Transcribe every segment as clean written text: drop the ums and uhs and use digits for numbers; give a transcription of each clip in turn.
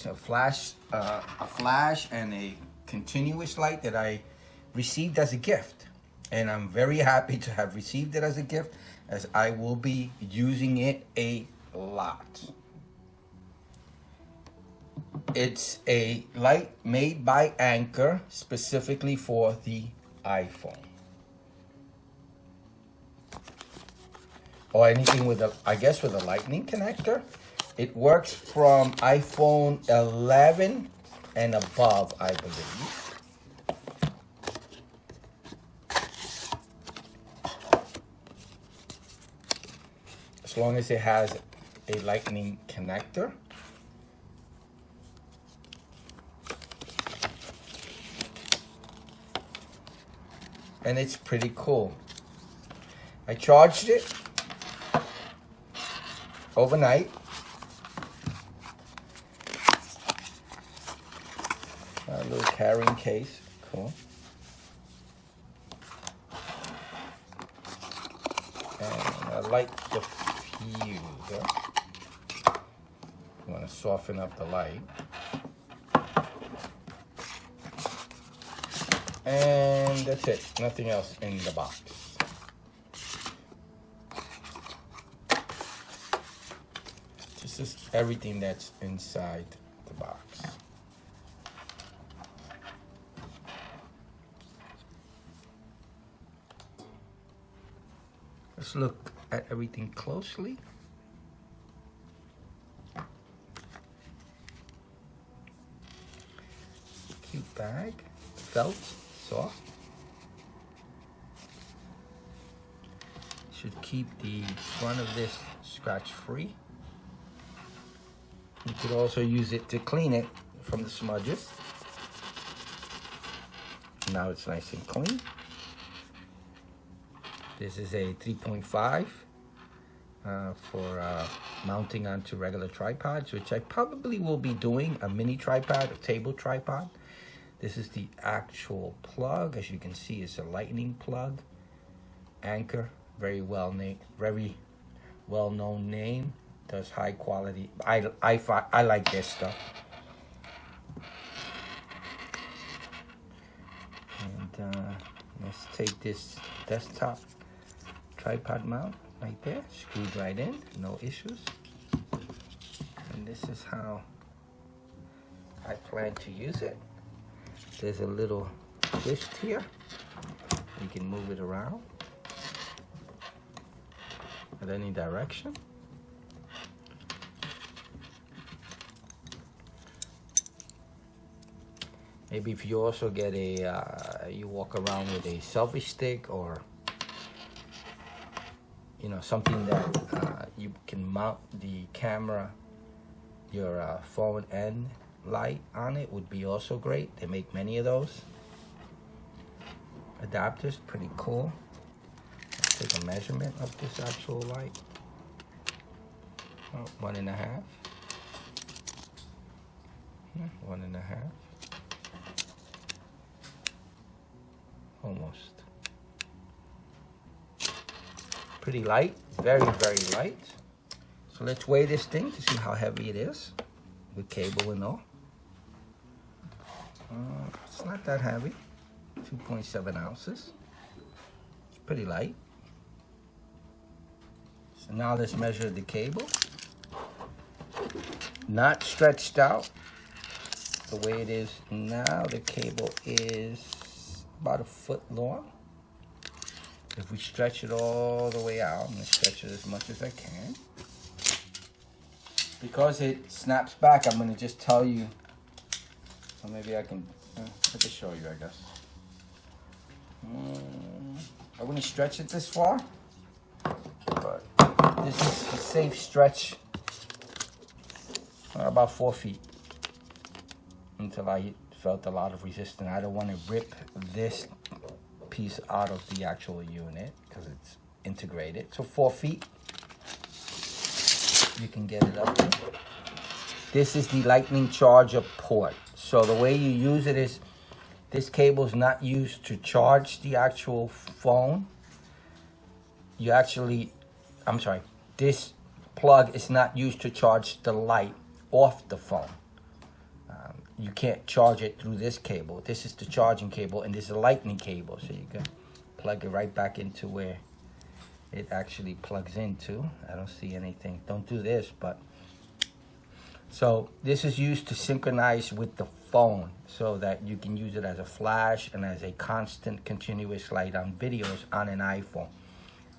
lights, a flash and a continuous light that I received as a gift. And I'm very happy to have received it as a gift, as I will be using it a lot. It's a light made by Anker specifically for the iPhone. Or anything with a, I guess with a lightning connector. It works from iPhone 11 and above, I believe. As long as it has a lightning connector. And it's pretty cool. I charged it overnight. A little carrying case, cool. And I like the diffuser. You want to soften up the light. And that's it, nothing else in the box. This is everything that's inside the box. Let's look at everything closely. Cute bag, felt, soft. Should keep the front of this scratch free. You could also use it to clean it from the smudges. Now it's nice and clean. This is a 3.5 for mounting onto regular tripods, which I probably will be doing a mini tripod, a table tripod. This is the actual plug. As you can see, it's a lightning plug. Anker, very well known name. Does high quality. I like this stuff. And let's take this desktop tripod mount right there, screwed right in, no issues. And this is how I plan to use it. There's a little twist here. You can move it around at any direction. Maybe if you also get a, you walk around with a selfie stick, or you know, something that you can mount the camera, your phone and light on it, would be also great. They make many of those adapters, pretty cool. Let's take a measurement of this actual light. 1.5. 1.5. Almost. Pretty light, very, very light. So let's weigh this thing to see how heavy it is with cable and all. It's not that heavy, 2.7 ounces. It's pretty light. So now let's measure the cable. Not stretched out the way it is now. The cable is about 1 foot long. If we stretch it all the way out, I'm going to stretch it as much as I can. Because it snaps back, I'm going to just tell you, or maybe I can show you, I guess. I wouldn't stretch it this far, but this is a safe stretch, about 4 feet, until I felt a lot of resistance. I don't want to rip this piece out of the actual unit because it's integrated. So 4 feet, you can get it up there. This is the lightning charger port. So the way you use it is, this cable is not used to charge the actual phone. You actually, I'm sorry, this plug is not used to charge the light off the phone. you can't charge it through this cable. This is the charging cable, and this is a lightning cable, so you can plug it right back into where it actually plugs into. I don't see anything. Don't do this, but so this is used to synchronize with the phone so that you can use it as a flash and as a constant continuous light on videos on an iPhone.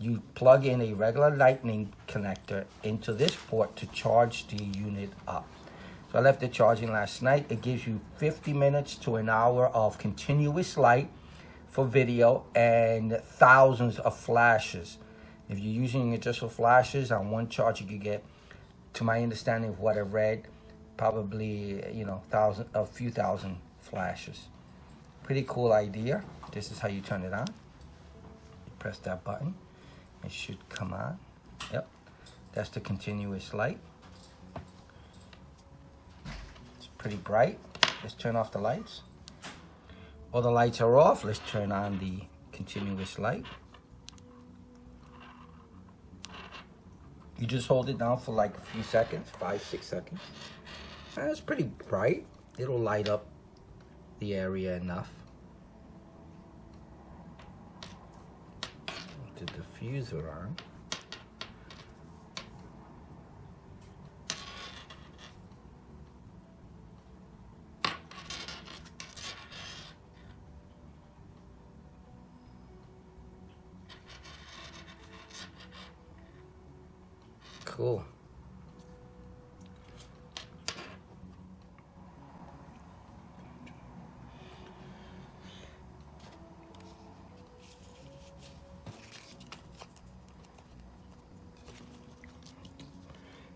You plug in a regular lightning connector into this port to charge the unit up. So I left it charging last night. It gives you 50 minutes to an hour of continuous light for video and thousands of flashes. If you're using it just for flashes, on one charge you could get, to my understanding of what I read, probably, you know, a few thousand flashes. Pretty cool idea. This is how you turn it on. You press that button. It should come on. Yep, that's the continuous light. It's pretty bright. Let's turn off the lights. All the lights are off. Let's turn on the continuous light. You just hold it down for like a few seconds, 5-6 seconds. And it's pretty bright. It'll light up the area enough. The diffuser on. Cool.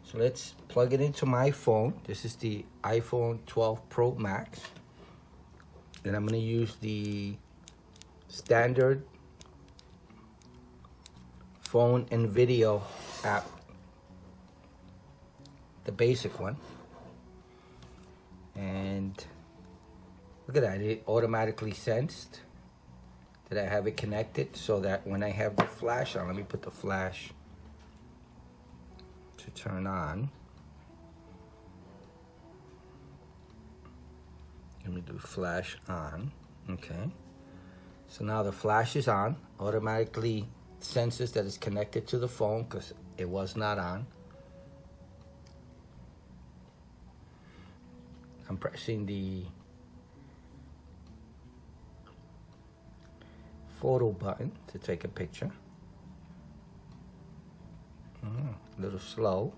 So let's plug it into my phone. This is the iPhone 12 Pro Max. And I'm going to use the standard phone and video app, the basic one. And look at that, it automatically sensed that I have it connected, so that when I have the flash on, let me put the flash to turn on. Let me do flash on. Okay, so now the flash is on, automatically senses that it's connected to the phone because it was not on. I'm pressing the photo button to take a picture. A little slow.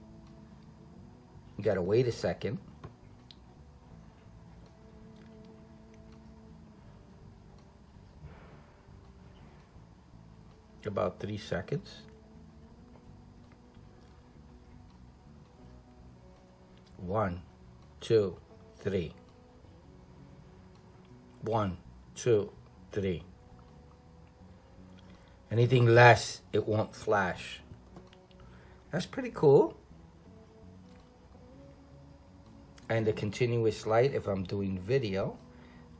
You gotta wait a second. About 3 seconds. 1, 2, 3. 1, 2, 3. Anything less, it won't flash. That's pretty cool. And the continuous light, if I'm doing video,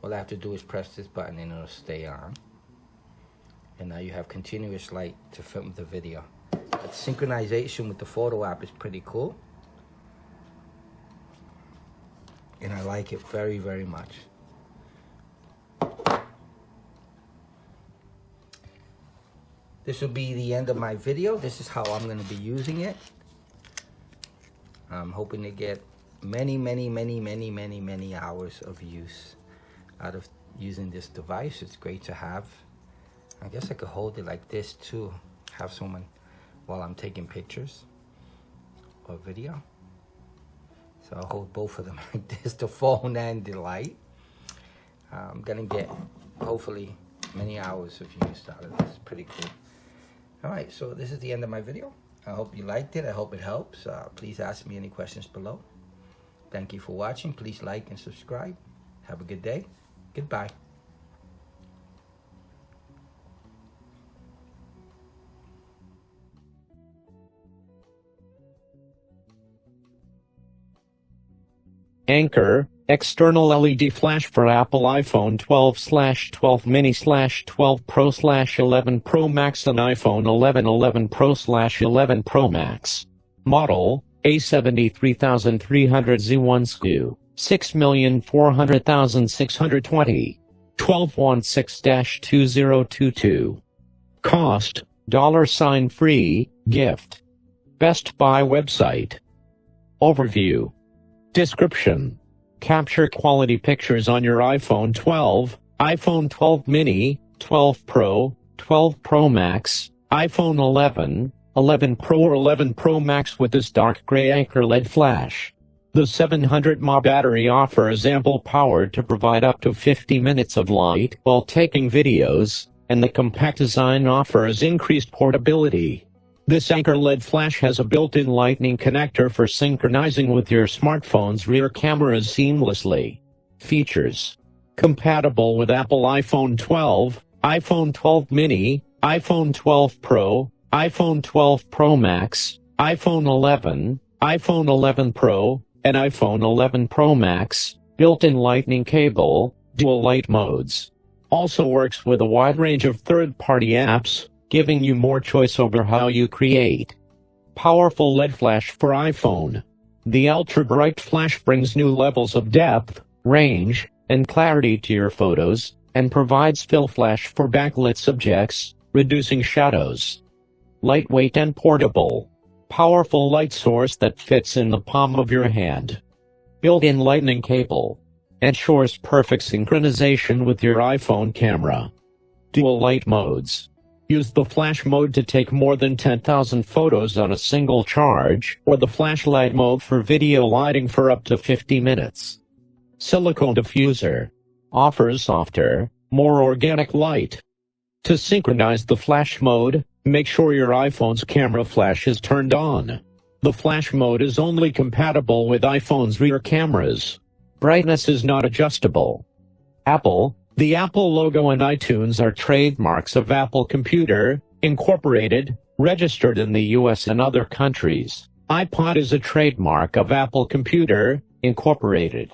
all I have to do is press this button and it'll stay on. And now you have continuous light to film the video. But synchronization with the photo app is pretty cool. And I like it very, very much. This will be the end of my video. This is how I'm going to be using it. I'm hoping to get many hours of use out of using this device. It's great to have. I guess I could hold it like this too. Have someone while I'm taking pictures or video. So I'll hold both of them like this, the phone and the light. I'm going to get, hopefully, many hours of use out of this. Pretty cool. Alright, so this is the end of my video. I hope you liked it. I hope it helps. Please ask me any questions below. Thank you for watching. Please like and subscribe. Have a good day. Goodbye. Anker External LED Flash for Apple iPhone 12/12 mini/12 Pro/11 Pro Max and iPhone 11 Pro/11 Pro Max. Model A73300Z1 SKU. 6,400,620. 1216-2022. Cost, $free, gift. Best Buy website. Overview. Description. Capture quality pictures on your iPhone 12, iPhone 12 mini, 12 Pro, 12 Pro Max, iPhone 11, 11 Pro or 11 Pro Max with this dark gray Anker LED flash. The 700 mAh battery offers ample power to provide up to 50 minutes of light while taking videos, and the compact design offers increased portability. This Anker LED flash has a built-in lightning connector for synchronizing with your smartphone's rear cameras seamlessly. Features. Compatible with Apple iPhone 12, iPhone 12 mini, iPhone 12 Pro, iPhone 12 Pro Max, iPhone 11, iPhone 11 Pro, and iPhone 11 Pro Max, built-in lightning cable, dual light modes. Also works with a wide range of third-party apps, giving you more choice over how you create. Powerful LED flash for iPhone. The ultra-bright flash brings new levels of depth, range, and clarity to your photos, and provides fill flash for backlit subjects, reducing shadows. Lightweight and portable. Powerful light source that fits in the palm of your hand. Built-in lightning cable. Ensures perfect synchronization with your iPhone camera. Dual light modes. Use the flash mode to take more than 10,000 photos on a single charge, or the flashlight mode for video lighting for up to 50 minutes. Silicone diffuser. Offers softer, more organic light. To synchronize the flash mode, make sure your iPhone's camera flash is turned on. The flash mode is only compatible with iPhone's rear cameras. Brightness is not adjustable. Apple. The Apple logo and iTunes are trademarks of Apple Computer, Incorporated, registered in the US and other countries. iPod is a trademark of Apple Computer, Incorporated.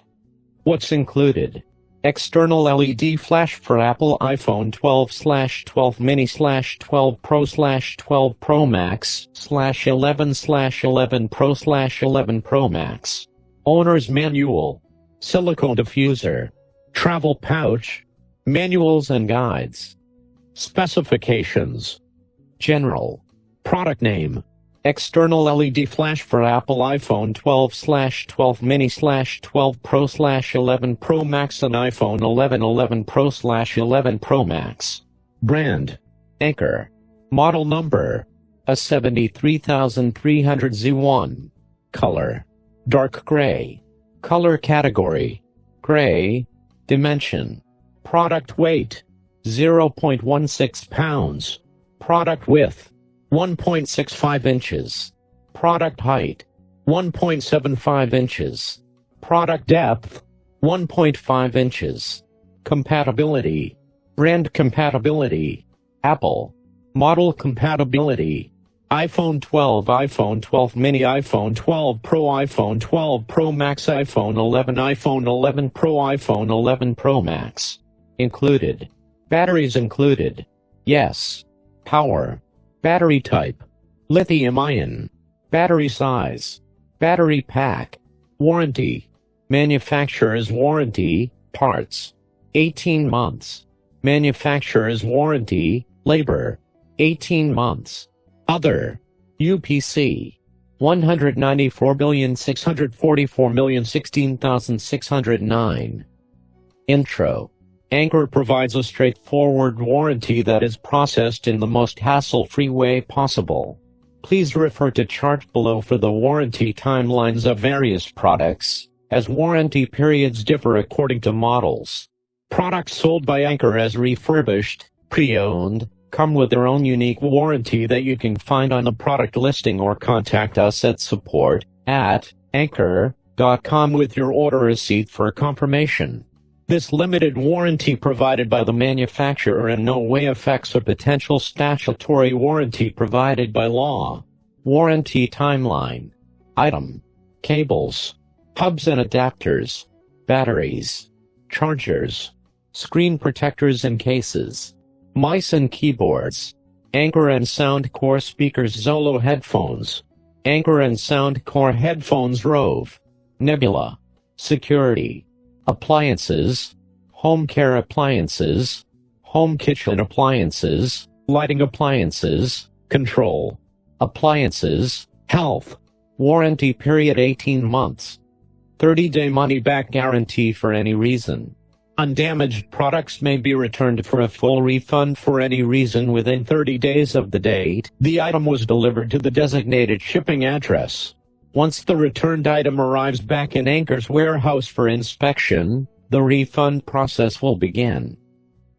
What's included? External LED flash for Apple iPhone 12/12 mini/12 Pro/12 Pro Max/11/11 Pro/11 Pro Max. Owner's manual. Silicone diffuser. Travel pouch. Manuals and guides. Specifications. General. Product name. External LED flash for Apple iPhone 12/12 mini/12 Pro/11 Pro Max and iPhone 11 Pro/11 Pro Max. Brand. Anker. Model number. A73300Z1. Color. Dark gray. Color category. Gray. Dimension. Product weight. 0.16 pounds. Product width. 1.65 inches. Product height. 1.75 inches. Product depth. 1.5 inches. Compatibility. Brand compatibility. Apple. Model compatibility. iPhone 12, iPhone 12 mini, iPhone 12 Pro, iPhone 12 Pro Max, iPhone 11, iPhone 11 Pro, iPhone 11 Pro Max. Included. Batteries included. Yes. Power. Battery type. Lithium-ion. Battery size. Battery pack. Warranty. Manufacturer's warranty, parts. 18 months. Manufacturer's warranty, labor. 18 months. Other. UPC. 194,644,016,609. Intro. Anker provides a straightforward warranty that is processed in the most hassle-free way possible. Please refer to chart below for the warranty timelines of various products, as warranty periods differ according to models. Products sold by Anker as refurbished, pre-owned, come with their own unique warranty that you can find on the product listing or contact us at support@anker.com with your order receipt for confirmation. This limited warranty provided by the manufacturer in no way affects a potential statutory warranty provided by law. Warranty timeline. Item. Cables. Hubs and adapters. Batteries. Chargers. Screen protectors and cases. Mice and keyboards. Anker and Soundcore speakers, Zolo headphones. Anker and Soundcore headphones, Rove. Nebula. security, appliances, home care appliances, home kitchen appliances, lighting appliances, control appliances, health. Warranty period 18 months. 30-day money-back guarantee for any reason. Undamaged products may be returned for a full refund for any reason within 30 days of the date the item was delivered to the designated shipping address. Once the returned item arrives back in Anker's warehouse for inspection, the refund process will begin.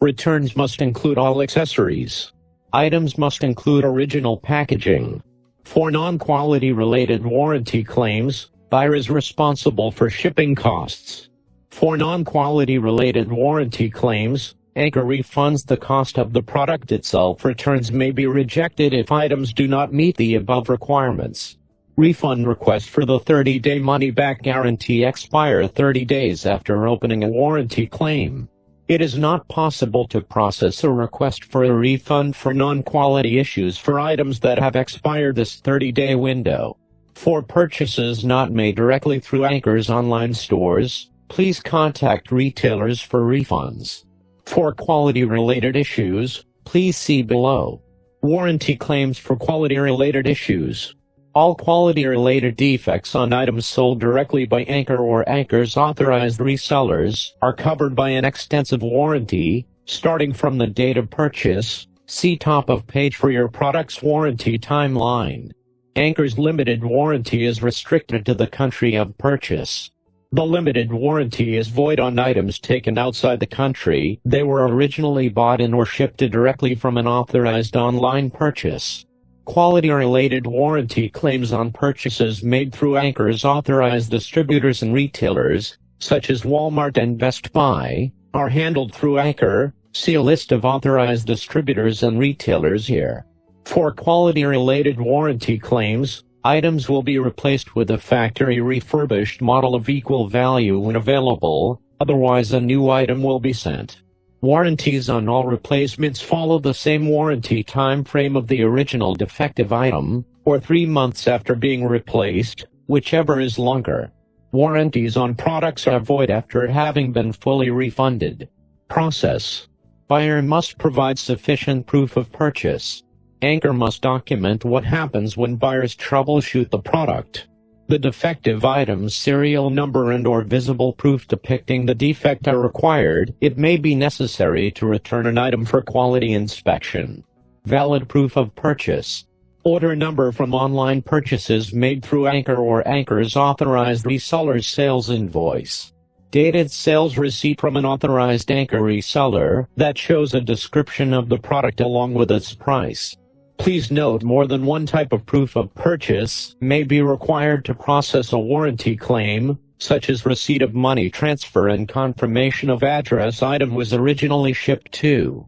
Returns must include all accessories. Items must include original packaging. For non-quality related warranty claims, buyer is responsible for shipping costs. For non-quality related warranty claims, Anker refunds the cost of the product itself. Returns may be rejected if items do not meet the above requirements. Refund requests for the 30-day money-back guarantee expire 30 days after opening a warranty claim. It is not possible to process a request for a refund for non-quality issues for items that have expired this 30-day window. For purchases not made directly through Anker's online stores, please contact retailers for refunds. For quality-related issues, please see below. Warranty claims for quality-related issues. All quality-related defects on items sold directly by Anker or Anker's authorized resellers are covered by an extensive warranty, starting from the date of purchase. See top of page for your product's warranty timeline. Anker's limited warranty is restricted to the country of purchase. The limited warranty is void on items taken outside the country they were originally bought in or shipped directly from an authorized online purchase. Quality-related warranty claims on purchases made through Anker's authorized distributors and retailers, such as Walmart and Best Buy, are handled through Anker. See a list of authorized distributors and retailers here. For quality-related warranty claims, items will be replaced with a factory refurbished model of equal value when available, otherwise a new item will be sent. Warranties on all replacements follow the same warranty time frame of the original defective item, or 3 months after being replaced, whichever is longer. Warranties on products are void after having been fully refunded. Process. Buyer must provide sufficient proof of purchase. Anker must document what happens when buyers troubleshoot the product. The defective item's serial number and/or visible proof depicting the defect are required. It may be necessary to return an item for quality inspection. Valid proof of purchase. Order number from online purchases made through Anker or Anker's authorized reseller's sales invoice. Dated sales receipt from an authorized Anker reseller that shows a description of the product along with its price. Please note more than one type of proof of purchase may be required to process a warranty claim, such as receipt of money transfer and confirmation of address item was originally shipped to.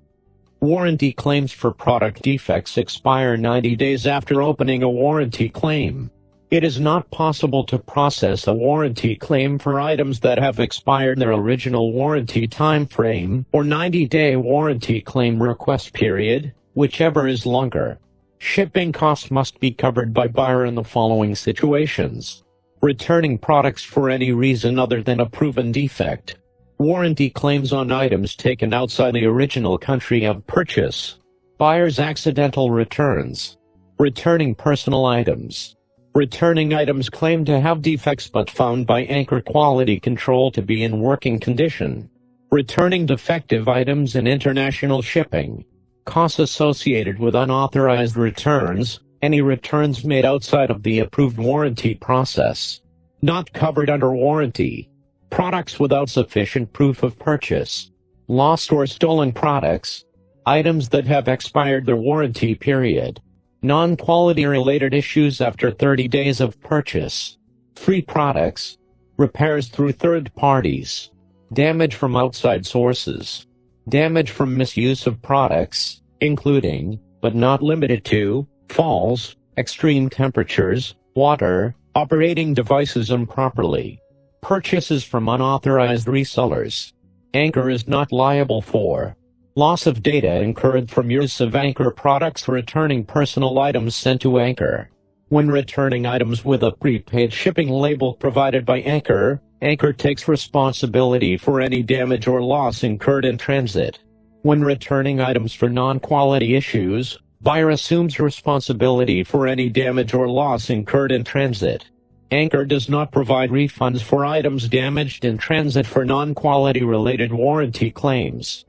Warranty claims for product defects expire 90 days after opening a warranty claim. It is not possible to process a warranty claim for items that have expired their original warranty time frame or 90-day warranty claim request period, whichever is longer. Shipping costs must be covered by buyer in the following situations. Returning products for any reason other than a proven defect. Warranty claims on items taken outside the original country of purchase. Buyer's accidental returns. Returning personal items. Returning items claimed to have defects but found by Anker Quality Control to be in working condition. Returning defective items in international shipping. Costs associated with unauthorized returns, any returns made outside of the approved warranty process. Not covered under warranty. Products without sufficient proof of purchase. Lost or stolen products. Items that have expired their warranty period. Non-quality related issues after 30 days of purchase. Free products. Repairs through third parties. Damage from outside sources. Damage from misuse of products, including, but not limited to, falls, extreme temperatures, water, operating devices improperly. Purchases from unauthorized resellers. Anker is not liable for loss of data incurred from use of Anker products. Returning personal items sent to Anker. When returning items with a prepaid shipping label provided by Anker, Anker takes responsibility for any damage or loss incurred in transit. When returning items for non-quality issues, buyer assumes responsibility for any damage or loss incurred in transit. Anker does not provide refunds for items damaged in transit for non-quality related warranty claims.